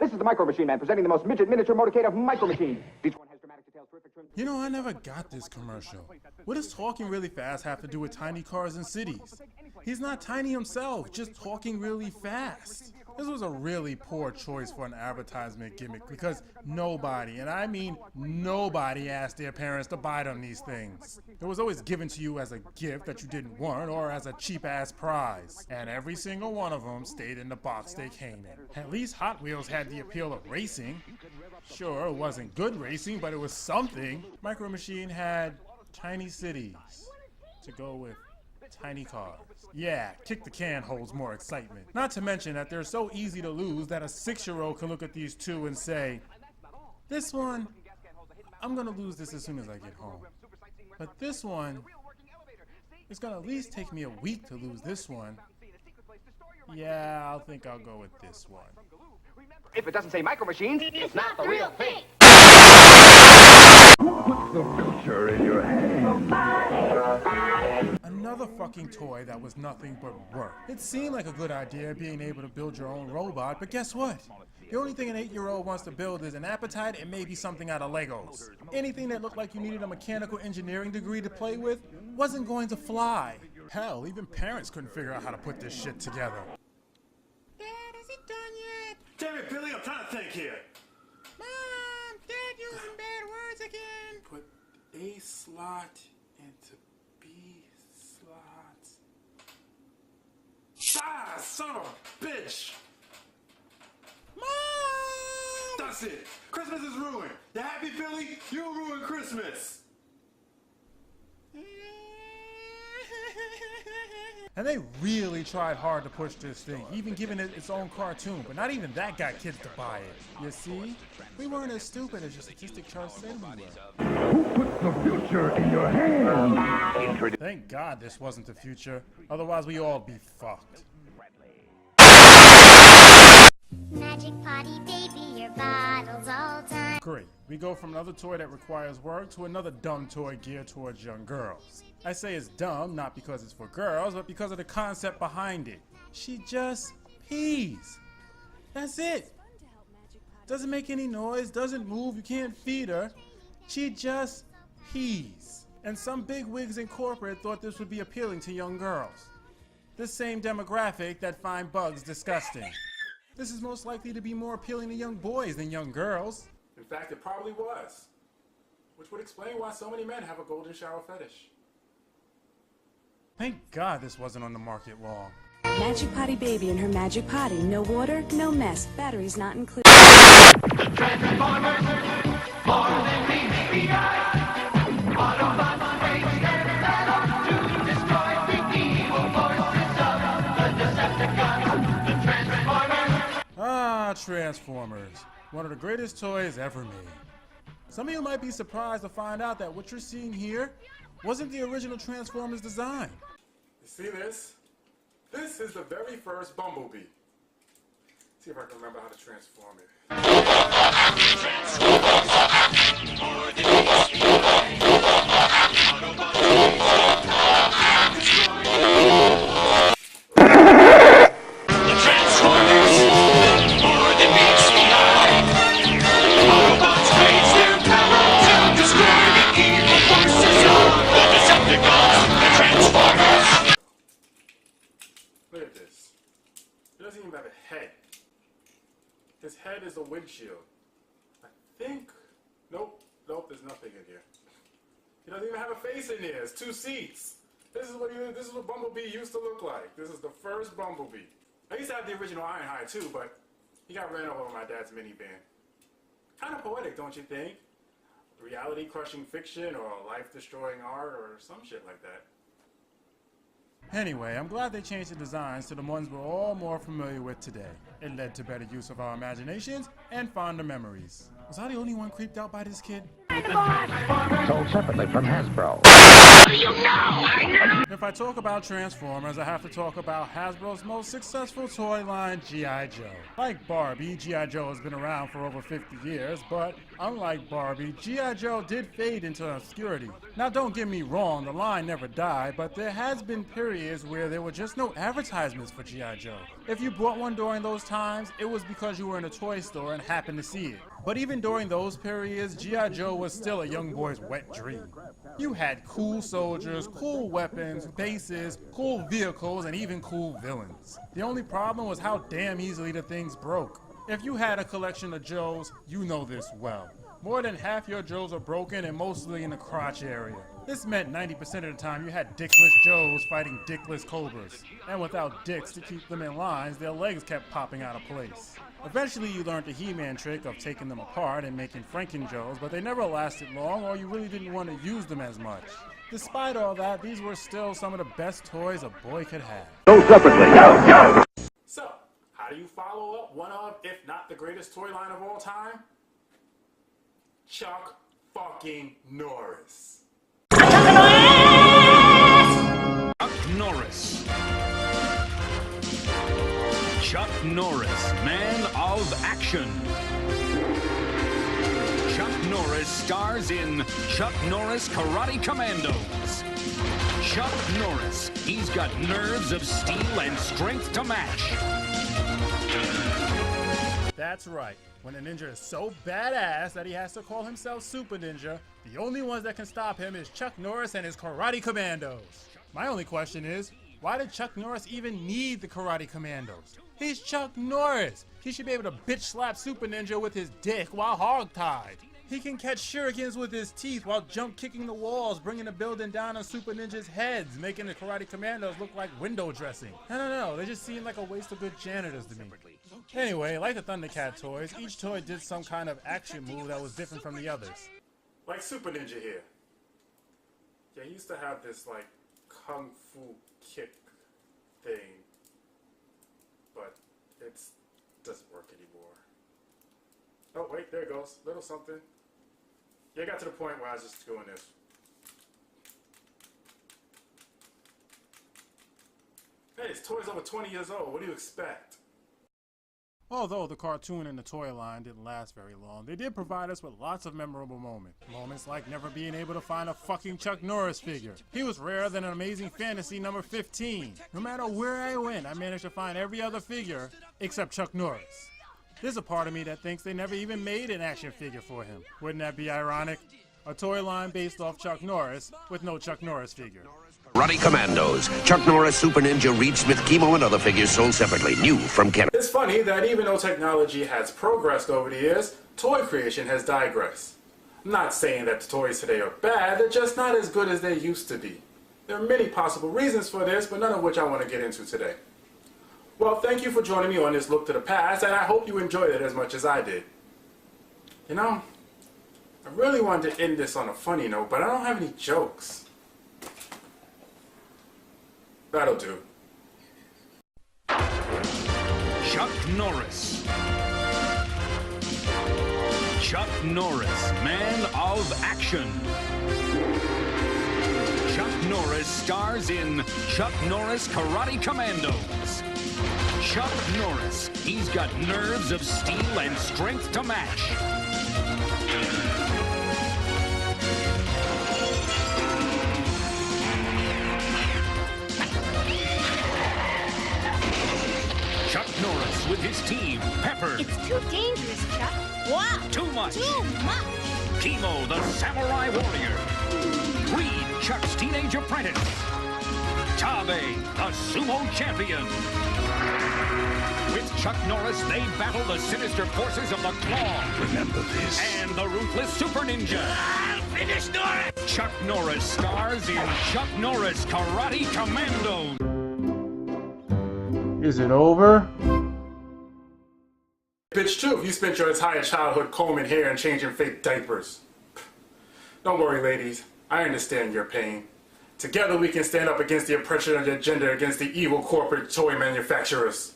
This is the Micro Machine Man presenting the most midget miniature motorcade of micro machines. Each one has dramatic details, terrific trim. You know, I never got this commercial. What does talking really fast have to do with tiny cars in cities? He's not tiny himself, just talking really fast. This was a really poor choice for an advertisement gimmick because nobody, and I mean nobody, asked their parents to buy them these things. It was always given to you as a gift that you didn't want or as a cheap-ass prize. And every single one of them stayed in the box they came in. At least Hot Wheels had the appeal of racing. Sure, it wasn't good racing, but it was something. Micro Machine had tiny cities to go with tiny cars. Yeah, kick the can holds more excitement. Not to mention that they're so easy to lose that a 6-year-old can look at these two and say, this one, I'm gonna lose this as soon as I get home. But this one, it's gonna at least take me a week to lose this one. Yeah, I think I'll go with this one. If it doesn't say Micro Machines, It's not the real thing. Put the future in your hand. Another fucking toy that was nothing but work. It seemed like a good idea being able to build your own robot, but guess what? The only thing an 8-year-old wants to build is an appetite and maybe something out of Legos. Anything that looked like you needed a mechanical engineering degree to play with wasn't going to fly. Hell, even parents couldn't figure out how to put this shit together. Dad, is it done yet? Damn it, Billy, I'm trying to think here. Mom, Dad using bad words again. Put A slot into B slots. Ah, son of a bitch! Mom! That's it. Christmas is ruined. You happy, Billy? You ruined Christmas. And they really tried hard to push this thing, even giving it its own cartoon, but not even that got kids to buy it. You see? We weren't as stupid as your statistic chart said we were. Who put the future in your hand? Thank God this wasn't the future, otherwise we all be fucked. Magic Potty Baby, your bottles all time. Great. We go from another toy that requires work to another dumb toy geared towards young girls. I say it's dumb, not because it's for girls, but because of the concept behind it. She just pees. That's it. Doesn't make any noise, doesn't move, you can't feed her. She just pees. And some bigwigs in corporate thought this would be appealing to young girls. The same demographic that find bugs disgusting. This is most likely to be more appealing to young boys than young girls. In fact, it probably was. Which would explain why so many men have a golden shower fetish. Thank God this wasn't on the market long. Magic Potty Baby and her Magic Potty. No water, no mess. Batteries not included. Transformers, one of the greatest toys ever made. Some of you might be surprised to find out that what you're seeing here wasn't the original Transformers design. You see this? This is the very first Bumblebee. See if I can remember how to transform it. Look at this. It doesn't even have a head. His head is a windshield. I think. Nope, there's nothing in here. He doesn't even have a face in here. It's 2 seats. This is what Bumblebee used to look like. This is the first Bumblebee. I used to have the original Ironhide too, but he got ran over by my dad's minivan. Kind of poetic, don't you think? Reality-crushing fiction or life-destroying art or some shit like that. Anyway, I'm glad they changed the designs to the ones we're all more familiar with today. It led to better use of our imaginations and fonder memories. Was I the only one creeped out by this kid? Sold separately from Hasbro. If I talk about Transformers, I have to talk about Hasbro's most successful toy line, G.I. Joe. Like Barbie, G.I. Joe has been around for over 50 years, but unlike Barbie, G.I. Joe did fade into obscurity. Now don't get me wrong, the line never died, but there has been periods where there were just no advertisements for G.I. Joe. If you bought one during those times, it was because you were in a toy store and happened to see it. But even during those periods, G.I. Joe was still a young boy's wet dream. You had cool soldiers, cool weapons, bases, cool vehicles, and even cool villains. The only problem was how damn easily the things broke. If you had a collection of Joes, you know this well. More than half your Joes are broken and mostly in the crotch area. This meant 90% of the time you had dickless Joes fighting dickless Cobras. And without dicks to keep them in lines, their legs kept popping out of place. Eventually you learned the He-Man trick of taking them apart and making Franken-Joes, but they never lasted long or you really didn't want to use them as much. Despite all that, these were still some of the best toys a boy could have. Sold separately. Go! So, how do you follow up one of, if not the greatest toy line of all time? Chuck fucking Norris. Chuck Norris. Chuck Norris, man of action. Chuck Norris stars in Chuck Norris Karate Commandos. Chuck Norris, he's got nerves of steel and strength to match. That's right. When a ninja is so badass that he has to call himself Super Ninja, the only ones that can stop him is Chuck Norris and his Karate Commandos. My only question is, why did Chuck Norris even need the Karate Commandos? He's Chuck Norris! He should be able to bitch slap Super Ninja with his dick while hogtied. He can catch shurikens with his teeth while jump kicking the walls, bringing the building down on Super Ninja's heads, making the Karate Commandos look like window dressing. I don't know, they just seem like a waste of good janitors to me. Anyway, like the Thundercat toys, each toy did some kind of action move that was different from the others. Like Super Ninja here. Yeah, he used to have this like kung fu kick thing, but it doesn't work anymore. Oh wait, there it goes. Little something. Yeah, I got to the point where I was just doing this. Hey, this toy's over 20 years old. What do you expect? Although the cartoon and the toy line didn't last very long, they did provide us with lots of memorable moments. Moments like never being able to find a fucking Chuck Norris figure. He was rarer than an Amazing Fantasy number 15. No matter where I went, I managed to find every other figure except Chuck Norris. There's a part of me that thinks they never even made an action figure for him. Wouldn't that be ironic? A toy line based off Chuck Norris with no Chuck Norris figure. Karate Commandos, Chuck Norris, Super Ninja, Reed Smith, Chemo, and other figures sold separately. New from Canada. It's funny that even though technology has progressed over the years, toy creation has digressed. I'm not saying that the toys today are bad, they're just not as good as they used to be. There are many possible reasons for this, but none of which I want to get into today. Well, thank you for joining me on this look to the past, and I hope you enjoyed it as much as I did. You know, I really wanted to end this on a funny note, but I don't have any jokes. That'll do. Chuck Norris. Chuck Norris, man of action. Chuck Norris stars in Chuck Norris Karate Commandos. Chuck Norris, he's got nerves of steel and strength to match. Chuck Norris with his team, Pepper. It's too dangerous, Chuck. Wow. Too much. Too much. Chemo, the samurai warrior. Reed, Chuck's teenage apprentice. Tabe, the sumo champion. With Chuck Norris, they battle the sinister forces of the Claw. Remember this. And the ruthless Super Ninja. I'll finish Norris. Chuck Norris stars in Chuck Norris Karate Commandos. Is it over? Bitch too, if you spent your entire childhood combing hair and changing fake diapers. Don't worry, ladies. I understand your pain. Together we can stand up against the oppression of your gender against the evil corporate toy manufacturers.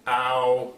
Ow.